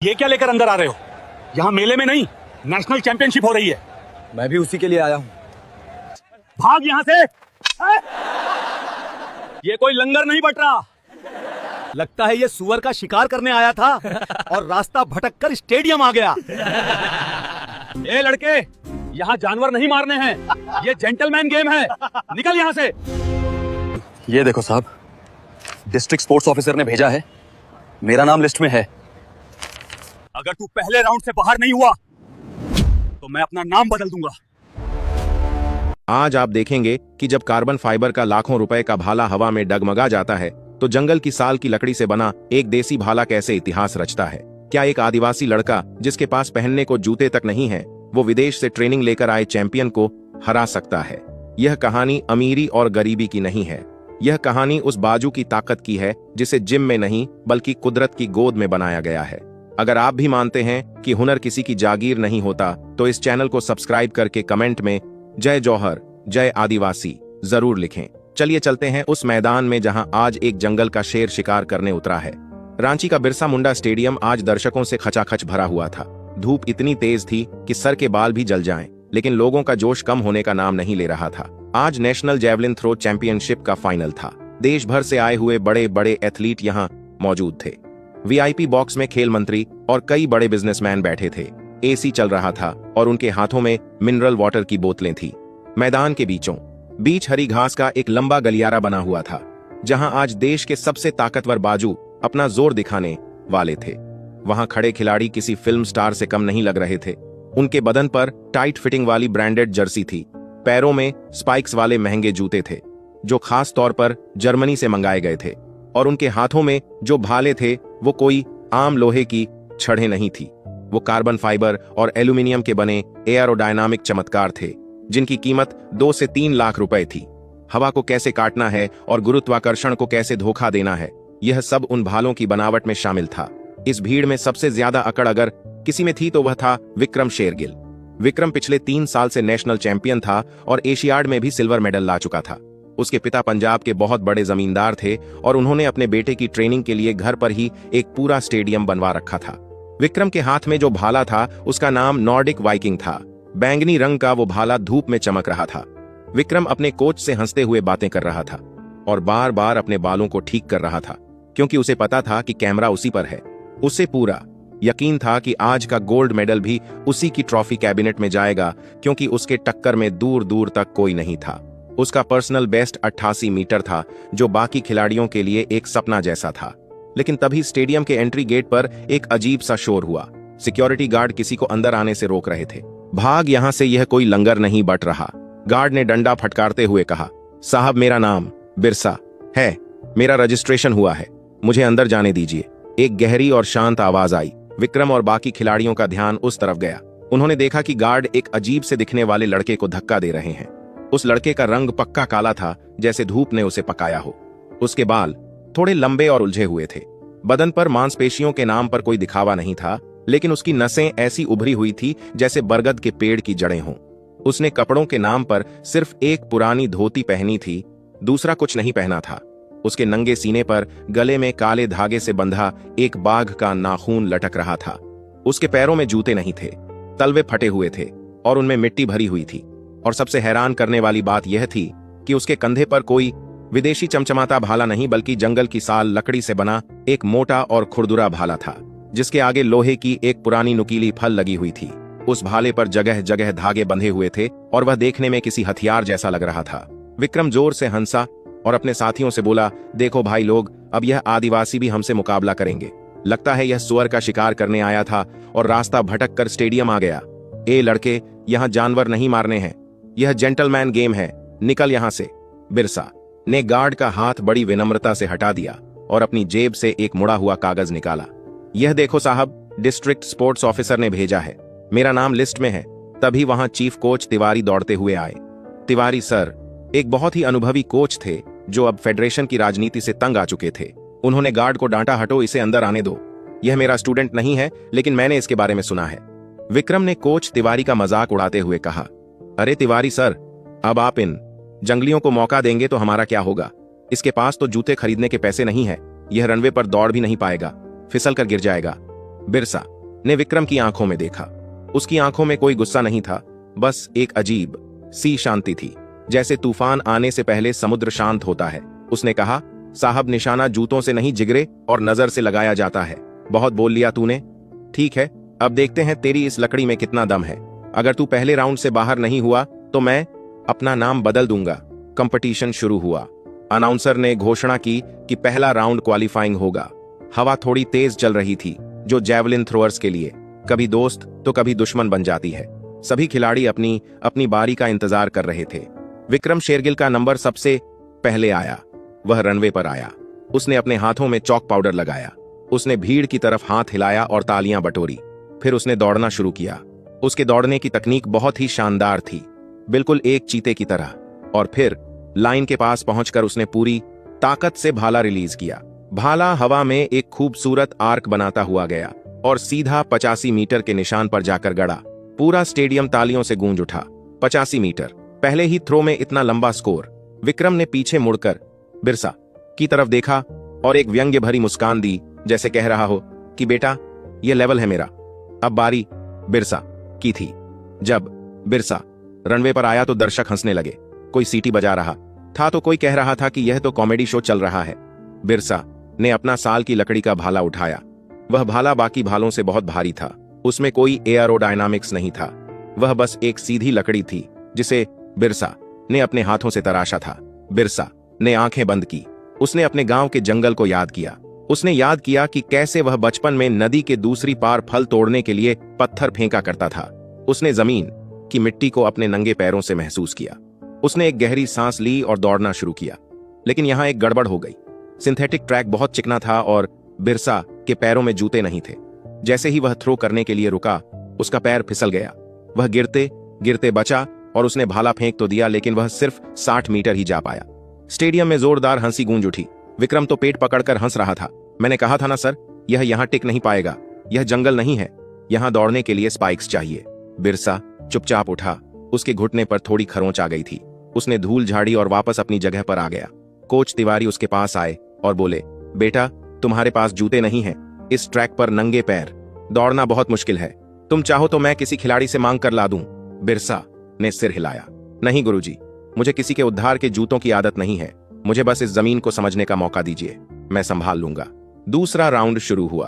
ये क्या लेकर अंदर आ रहे हो? यहाँ मेले में नहीं, नेशनल चैंपियनशिप हो रही है। मैं भी उसी के लिए आया हूँ। भाग यहाँ से। ये कोई लंगर नहीं बट रहा। लगता है ये सुअर का शिकार करने आया था और रास्ता भटक कर स्टेडियम आ गया। ए लड़के, यहाँ जानवर नहीं मारने हैं, ये जेंटलमैन गेम है। निकल यहाँ से। ये देखो साहब, डिस्ट्रिक्ट स्पोर्ट्स ऑफिसर ने भेजा है, मेरा नाम लिस्ट में है। अगर तू पहले राउंड से बाहर नहीं हुआ तो मैं अपना नाम बदल दूंगा। आज आप देखेंगे कि जब कार्बन फाइबर का लाखों रुपए का भाला हवा में डगमगा जाता है तो जंगल की साल की लकड़ी से बना एक देसी भाला कैसे इतिहास रचता है। क्या एक आदिवासी लड़का जिसके पास पहनने को जूते तक नहीं है, वो विदेश से ट्रेनिंग लेकर आए चैंपियन को हरा सकता है? यह कहानी अमीरी और गरीबी की नहीं है, यह कहानी उस बाजू की ताकत की है जिसे जिम में नहीं बल्कि कुदरत की गोद में बनाया गया है। अगर आप भी मानते हैं कि हुनर किसी की जागीर नहीं होता तो इस चैनल को सब्सक्राइब करके कमेंट में जय जौहर, जय आदिवासी जरूर लिखें। चलिए चलते हैं उस मैदान में जहां आज एक जंगल का शेर शिकार करने उतरा है। रांची का बिरसा मुंडा स्टेडियम आज दर्शकों से खचाखच भरा हुआ था। धूप इतनी तेज थी कि सर के बाल भी जल जाएं, लेकिन लोगों का जोश कम होने का नाम नहीं ले रहा था। आज नेशनल जैवलिन थ्रो चैंपियनशिप का फाइनल था। देश भर से आए हुए बड़े बड़े एथलीट यहाँ मौजूद थे। वीआईपी बॉक्स में खेल मंत्री और कई बड़े बिजनेसमैन बैठे थे। एसी चल रहा था और उनके हाथों में मिनरल वाटर की बोतलें थी। मैदान के बीचों बीच हरी घास का एक लंबा गलियारा बना हुआ था, जहां आज देश के सबसे ताकतवर बाजू अपना जोर दिखाने वाले थे। वहां खड़े खिलाड़ी किसी फिल्म स्टार से कम नहीं लग रहे थे। उनके बदन पर टाइट फिटिंग वाली ब्रांडेड जर्सी थी, पैरों में स्पाइक्स वाले महंगे जूते थे जो खास तौर पर जर्मनी से मंगाए गए थे, और उनके हाथों में जो भाले थे वो कोई आम लोहे की छड़ें नहीं थी। वो कार्बन फाइबर और एल्यूमिनियम के बने एयरोडायनामिक चमत्कार थे जिनकी कीमत 2 से 3 लाख रुपए थी। हवा को कैसे काटना है और गुरुत्वाकर्षण को कैसे धोखा देना है, यह सब उन भालों की बनावट में शामिल था। इस भीड़ में सबसे ज्यादा अकड़ अगर किसी में थी तो वह था विक्रम शेरगिल। विक्रम पिछले 3 साल से नेशनल चैंपियन था और एशियाड में भी सिल्वर मेडल ला चुका था। उसके पिता पंजाब के बहुत बड़े जमींदार थे और उन्होंने अपने बेटे की ट्रेनिंग के लिए घर पर ही एक पूरा स्टेडियम बनवा रखा था। विक्रम के हाथ में जो भाला था उसका नाम नॉर्डिक वाइकिंग था। बैंगनी रंग का वो भाला धूप में चमक रहा था। विक्रम अपने कोच से हंसते हुए बातें कर रहा था और बार बार अपने बालों को ठीक कर रहा था, क्योंकि उसे पता था कि कैमरा उसी पर है। उसे पूरा यकीन था कि आज का गोल्ड मेडल भी उसी की ट्रॉफी कैबिनेट में जाएगा, क्योंकि उसके टक्कर में दूर दूर तक कोई नहीं था। उसका पर्सनल बेस्ट 88 मीटर था, जो बाकी खिलाड़ियों के लिए एक सपना जैसा था। लेकिन तभी स्टेडियम के एंट्री गेट पर एक अजीब सा शोर हुआ। सिक्योरिटी गार्ड किसी को अंदर आने से रोक रहे थे। भाग यहाँ से, यह कोई लंगर नहीं बट रहा। गार्ड ने डंडा फटकारते हुए कहा, साहब मेरा नाम बिरसा है, मेरा रजिस्ट्रेशन हुआ है, मुझे अंदर जाने दीजिए। एक गहरी और शांत आवाज आई। विक्रम और बाकी खिलाड़ियों का ध्यान उस तरफ गया। उन्होंने देखा कि गार्ड एक अजीब से दिखने वाले लड़के को धक्का दे रहे हैं। उस लड़के का रंग पक्का काला था, जैसे धूप ने उसे पकाया हो। उसके बाल थोड़े लंबे और उलझे हुए थे। बदन पर मांसपेशियों के नाम पर कोई दिखावा नहीं था, लेकिन उसकी नसें ऐसी उभरी हुई थी जैसे बरगद के पेड़ की जड़ें हों। उसने कपड़ों के नाम पर सिर्फ एक पुरानी धोती पहनी थी, दूसरा कुछ नहीं पहना था। उसके नंगे सीने पर गले में काले धागे से बंधा एक बाघ का नाखून लटक रहा था। उसके पैरों में जूते नहीं थे, तलवे फटे हुए थे और उनमें मिट्टी भरी हुई थी। और सबसे हैरान करने वाली बात यह थी कि उसके कंधे पर कोई विदेशी चमचमाता भाला नहीं, बल्कि जंगल की साल लकड़ी से बना एक मोटा और खुरदुरा भाला था, जिसके आगे लोहे की एक पुरानी नुकीली फल लगी हुई थी। उस भाले पर जगह जगह धागे बंधे हुए थे और वह देखने में किसी हथियार जैसा लग रहा था। विक्रम जोर से हंसा और अपने साथियों से बोला, देखो भाई लोग, अब यह आदिवासी भी हमसे मुकाबला करेंगे। लगता है यह सुअर का शिकार करने आया था और रास्ता भटक कर स्टेडियम आ गया। ए लड़के, यहाँ जानवर नहीं मारने हैं, यह जेंटलमैन गेम है, निकल यहाँ से। बिरसा ने गार्ड का हाथ बड़ी विनम्रता से हटा दिया और अपनी जेब से एक मुड़ा हुआ कागज निकाला। यह देखो साहब, डिस्ट्रिक्ट स्पोर्ट्स ऑफिसर ने भेजा है, मेरा नाम लिस्ट में है। तभी वहां चीफ कोच तिवारी दौड़ते हुए आए। तिवारी सर एक बहुत ही अनुभवी कोच थे जो अब फेडरेशन की राजनीति से तंग आ चुके थे। उन्होंने गार्ड को डांटा, हटो, इसे अंदर आने दो, यह मेरा स्टूडेंट नहीं है, लेकिन मैंने इसके बारे में सुना है। विक्रम ने कोच तिवारी का मजाक उड़ाते हुए कहा, अरे तिवारी सर, अब आप इन जंगलियों को मौका देंगे तो हमारा क्या होगा? इसके पास तो जूते खरीदने के पैसे नहीं है, यह रनवे पर दौड़ भी नहीं पाएगा, फिसल कर गिर जाएगा। बिरसा ने विक्रम की आंखों में देखा। उसकी आंखों में कोई गुस्सा नहीं था, बस एक अजीब सी शांति थी, जैसे तूफान आने से पहले समुद्र शांत होता है। उसने कहा, साहब, निशाना जूतों से नहीं जिगरे और नजर से लगाया जाता है। बहुत बोल लिया तूने। ठीक है, अब देखते हैं तेरी इस लकड़ी में कितना दम है। अगर तू पहले राउंड से बाहर नहीं हुआ तो मैं अपना नाम बदल दूंगा। कंपटीशन शुरू हुआ। अनाउंसर ने घोषणा की कि पहला राउंड क्वालिफाइंग होगा। हवा थोड़ी तेज चल रही थी, जो जैवलिन थ्रोअर्स के लिए कभी दोस्त तो कभी दुश्मन बन जाती है। सभी खिलाड़ी अपनी अपनी बारी का इंतजार कर रहे थे। विक्रम शेरगिल का नंबर सबसे पहले आया। वह रनवे पर आया। उसने अपने हाथों में चॉक पाउडर लगाया। उसने भीड़ की तरफ हाथ हिलाया और तालियां बटोरी। फिर उसने दौड़ना शुरू किया। उसके दौड़ने की तकनीक बहुत ही शानदार थी, बिल्कुल एक चीते की तरह। और फिर लाइन के पास पहुंचकर उसने पूरी ताकत से भाला रिलीज किया। भाला हवा में एक खूबसूरत आर्क बनाता हुआ गया और सीधा 85 मीटर के निशान पर जाकर गड़ा। पूरा स्टेडियम तालियों से गूंज उठा। 85 मीटर, पहले ही थ्रो में इतना लंबा स्कोर। विक्रम ने पीछे मुड़कर बिरसा की तरफ देखा और एक व्यंग्य भरी मुस्कान दी, जैसे कह रहा हो कि बेटा, यह लेवल है मेरा। अब बारी बिरसा की थी। जब बिरसा रनवे पर आया तो दर्शक हंसने लगे। कोई सीटी बजा रहा था तो कोई कह रहा था कि यह तो कॉमेडी शो चल रहा है। बिरसा ने अपना साल की लकड़ी का भाला उठाया। वह भाला बाकी भालों से बहुत भारी था। उसमें कोई एयरोडायनामिक्स नहीं था। वह बस एक सीधी लकड़ी थी जिसे बिरसा ने अपने हाथों से तराशा था। बिरसा ने आंखें बंद की। उसने अपने गांव के जंगल को याद किया। उसने याद किया कि कैसे वह बचपन में नदी के दूसरी पार फल तोड़ने के लिए पत्थर फेंका करता था। उसने जमीन की मिट्टी को अपने नंगे पैरों से महसूस किया। उसने एक गहरी सांस ली और दौड़ना शुरू किया। लेकिन यहां एक गड़बड़ हो गई। सिंथेटिक ट्रैक बहुत चिकना था और बिरसा के पैरों में जूते नहीं थे। जैसे ही वह थ्रो करने के लिए रुका, उसका पैर फिसल गया। वह गिरते गिरते बचा और उसने भाला फेंक तो दिया, लेकिन वह सिर्फ 60 मीटर ही जा पाया। स्टेडियम में जोरदार हंसी गूंज उठी। विक्रम तो पेट पकड़कर हंस रहा था। मैंने कहा था ना सर, यह यहां टिक नहीं पाएगा। यह जंगल नहीं है, यहां दौड़ने के लिए स्पाइक्स चाहिए। बिरसा चुपचाप उठा। उसके घुटने पर थोड़ी खरोंच आ गई थी। उसने धूल झाड़ी और वापस अपनी जगह पर आ गया। कोच तिवारी उसके पास आए और बोले, बेटा, तुम्हारे पास जूते नहीं हैं। इस ट्रैक पर नंगे पैर दौड़ना बहुत मुश्किल है। तुम चाहो तो मैं किसी खिलाड़ी से मांग कर ला दूं। बिरसा ने सिर हिलाया। नहीं गुरुजी, मुझे किसी के उद्धार के जूतों की आदत नहीं है। मुझे बस इस जमीन को समझने का मौका दीजिए, मैं संभाल लूंगा। दूसरा राउंड शुरू हुआ।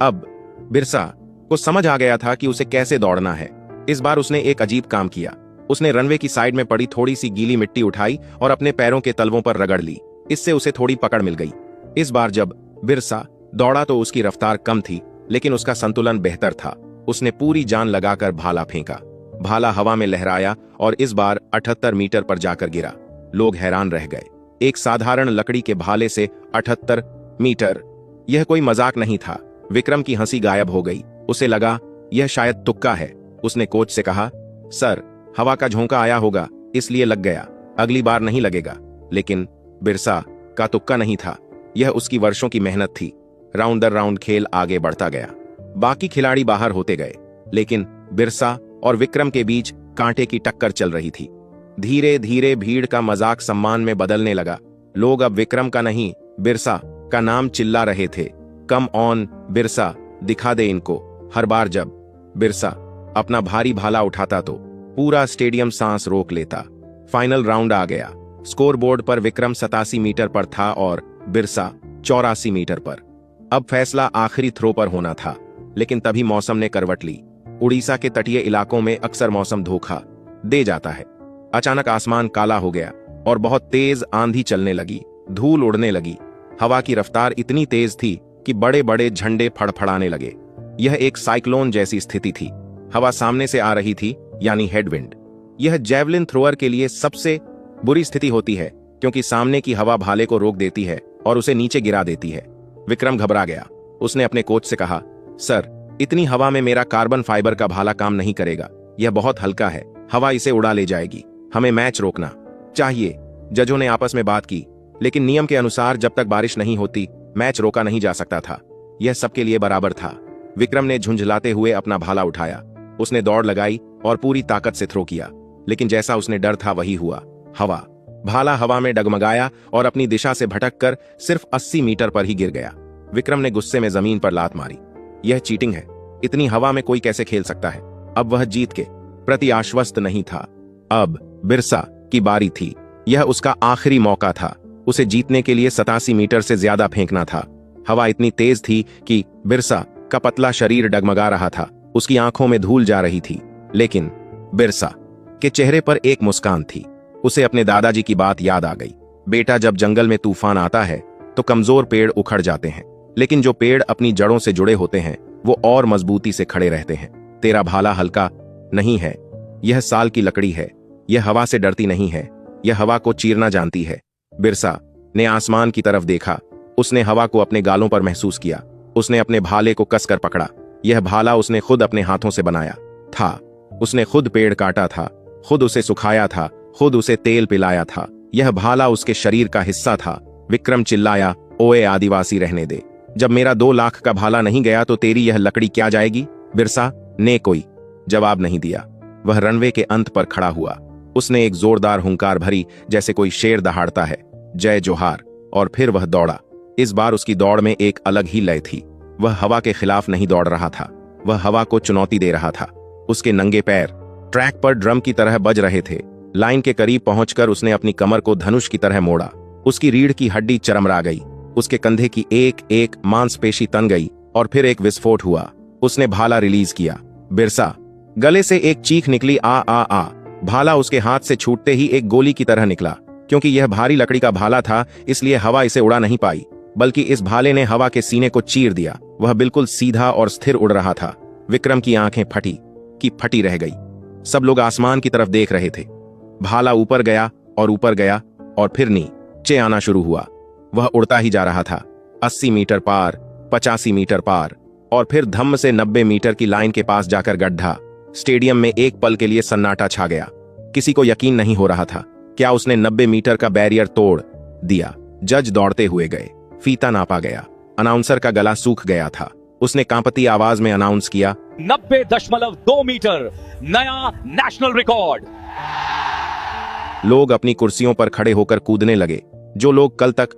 अब बिरसा को समझ आ गया था कि उसे कैसे दौड़ना है। इस बार उसने एक अजीब काम किया। उसने रनवे की साइड में पड़ी थोड़ी सी गीली मिट्टी उठाई और अपने पैरों के तलवों पर रगड़ ली। इससे उसे थोड़ी पकड़ मिल गई। इस बार जब बिरसा दौड़ा तो उसकी रफ्तार कम थी, लेकिन उसका संतुलन बेहतर था। उसने पूरी जान लगाकर भाला फेंका। भाला हवा में लहराया और इस बार 78 मीटर पर जाकर गिरा। लोग हैरान रह गए। एक साधारण लकड़ी के भाले से 78 मीटर, यह कोई मजाक नहीं था। विक्रम की हंसी गायब हो गई। उसे लगा यह शायद तुक्का है। उसने कोच से कहा, सर, हवा का झोंका आया होगा इसलिए लग गया, अगली बार नहीं लगेगा। लेकिन बिरसा का तुक्का नहीं था, यह उसकी वर्षों की मेहनत थी। राउंड दर राउंड खेल आगे बढ़ता गया। बाकी खिलाड़ी बाहर होते गए, लेकिन बिरसा और विक्रम के बीच कांटे की टक्कर चल रही थी। धीरे धीरे भीड़ का मजाक सम्मान में बदलने लगा। लोग अब विक्रम का नहीं, बिरसा का नाम चिल्ला रहे थे। कम ऑन बिरसा, दिखा दे इनको। हर बार जब बिरसा अपना भारी भाला उठाता तो पूरा स्टेडियम सांस रोक लेता। फाइनल राउंड आ गया। स्कोर बोर्ड पर विक्रम 87 मीटर पर था और बिरसा 84 मीटर पर। अब फैसला आखिरी थ्रो पर होना था, लेकिन तभी मौसम ने करवट ली। उड़ीसा के तटीय इलाकों में अक्सर मौसम धोखा दे जाता है। अचानक आसमान काला हो गया और बहुत तेज आंधी चलने लगी। धूल उड़ने लगी। हवा की रफ्तार इतनी तेज थी कि बड़े बड़े झंडे फड़फड़ाने लगे। यह एक साइक्लोन जैसी स्थिति थी। हवा सामने से आ रही थी, यानी हेडविंड। यह जैवलिन थ्रोअर के लिए सबसे बुरी स्थिति होती है, क्योंकि सामने की हवा भाले को रोक देती है और उसे नीचे गिरा देती है। विक्रम घबरा गया। उसने अपने कोच से कहा, सर, इतनी हवा में मेरा कार्बन फाइबर का भाला काम नहीं करेगा। यह बहुत हल्का है, हवा इसे उड़ा ले जाएगी। हमें मैच रोकना चाहिए। जजों ने आपस में बात की, लेकिन नियम के अनुसार जब तक बारिश नहीं होती, मैच रोका नहीं जा सकता था। यह सबके लिए बराबर था। विक्रम ने झुंझलाते हुए अपना भाला उठाया। उसने दौड़ लगाई और पूरी ताकत से थ्रो किया, लेकिन जैसा उसने डर था वही हुआ। भाला हवा में डगमगाया और अपनी दिशा से भटककर सिर्फ 80 मीटर पर ही गिर गया। विक्रम ने गुस्से में जमीन पर लात मारी। यह चीटिंग है। इतनी हवा में कोई कैसे खेल सकता है। अब वह जीत के प्रति आश्वस्त नहीं था। अब बिरसा की बारी थी। यह उसका आखिरी मौका था। उसे जीतने के लिए 87 मीटर से ज्यादा फेंकना था। हवा इतनी तेज थी कि बिरसा का पतला शरीर डगमगा रहा था। उसकी आंखों में धूल जा रही थी, लेकिन बिरसा के चेहरे पर एक मुस्कान थी। उसे अपने दादाजी की बात याद आ गई। बेटा, जब जंगल में तूफान आता है तो कमजोर पेड़ उखड़ जाते हैं, लेकिन जो पेड़ अपनी जड़ों से जुड़े होते हैं वो और मजबूती से खड़े रहते हैं। तेरा भाला हल्का नहीं है। यह साल की लकड़ी है। यह हवा से डरती नहीं है। यह हवा को चीरना जानती है। बिरसा ने आसमान की तरफ देखा। उसने हवा को अपने गालों पर महसूस किया। उसने अपने भाले को कसकर पकड़ा। यह भाला उसने खुद अपने हाथों से बनाया था। उसने खुद पेड़ काटा था, खुद उसे सुखाया था, खुद उसे तेल पिलाया था। यह भाला उसके शरीर का हिस्सा था। विक्रम चिल्लाया, ओए आदिवासी, रहने दे। जब मेरा 2 लाख का भाला नहीं गया तो तेरी यह लकड़ी क्या जाएगी? बिरसा ने कोई जवाब नहीं दिया। वह रनवे के अंत पर खड़ा हुआ। उसने एक जोरदार हुंकार भरी, जैसे कोई शेर दहाड़ता है, जय जोहार। और फिर वह दौड़ा। इस बार उसकी दौड़ में एक अलग ही लय थी। वह हवा के खिलाफ नहीं दौड़ रहा था, वह हवा को चुनौती दे रहा था। उसके नंगे पैर ट्रैक पर ड्रम की तरह बज रहे थे। लाइन के करीब पहुंचकर उसने अपनी कमर को धनुष की तरह मोड़ा। उसकी रीढ़ की हड्डी चरमरा गई। उसके कंधे की एक एक मांसपेशी तन गई और फिर एक विस्फोट हुआ। उसने भाला रिलीज किया। बिरसा गले से एक चीख निकली, आ आ आ। भाला उसके हाथ से छूटते ही एक गोली की तरह निकला। क्योंकि यह भारी लकड़ी का भाला था, इसलिए हवा इसे उड़ा नहीं पाई, बल्कि इस भाले ने हवा के सीने को चीर दिया। वह बिल्कुल सीधा और स्थिर उड़ रहा था। विक्रम की आंखें फटी की फटी रह गई। सब लोग आसमान की तरफ देख रहे थे। भाला ऊपर गया और ऊपर गया और फिर नीचे आना शुरू हुआ। वह उड़ता ही जा रहा था। 80 मीटर पार, 85 मीटर पार, और फिर धम्म से 90 मीटर की लाइन के पास जाकर गड्ढा। स्टेडियम में एक पल के लिए सन्नाटा छा गया। किसी को यकीन नहीं हो रहा था, क्या उसने 90 मीटर का बैरियर तोड़ दिया? जज दौड़ते हुए गए। फीता नापा गया। अनाउंसर का गला सूख गया था। उसने कांपती आवाज में अनाउंस किया, 90.2 मीटर, नया नेशनल रिकॉर्ड। लोग अपनी कुर्सियों पर खड़े होकर कूदने लगे। जो लोग कल तक